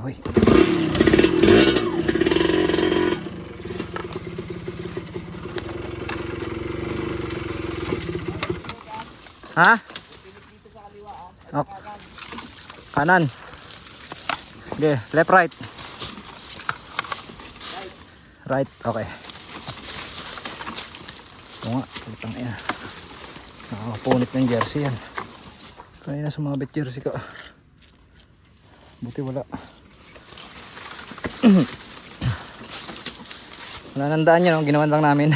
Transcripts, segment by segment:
kahoy. Ha? Ok. Kanan. Okay, left right. Right, okay. Ito nga, putang ina. Nakakapunit ng jersey yan. Kaya na sumabit jersey ko. Buti wala. Wala nang daan yun, ginawan lang namin.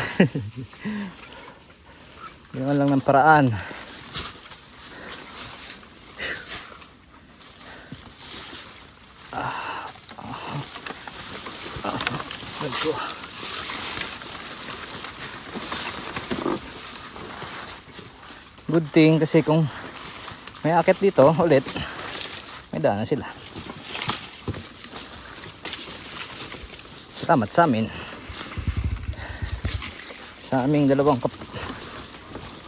Ginawan lang ng paraan. Let's go. Good thing kasi kung may akit dito ulit, may daan na sila. Salamat sa amin. Sa aming dalawang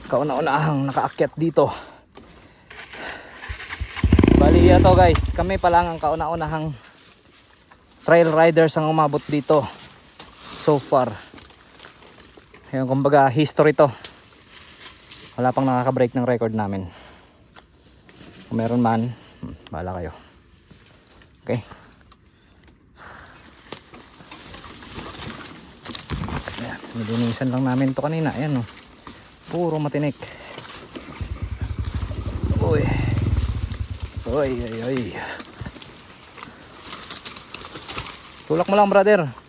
kauna-unahang nakaakyat dito. Bali ito guys, kami pa lang ang kauna-unahang trail riders ang umabot dito so far. Ayun, kumbaga history to. Wala pang nakaka-break ng record namin. Kung meron man, bahala kayo. Okay. Ayan, nilinisan lang namin to kanina. Ayan, oh. Puro matinik. Uy. Uy, uy, uy. Tulak mo lang, brother.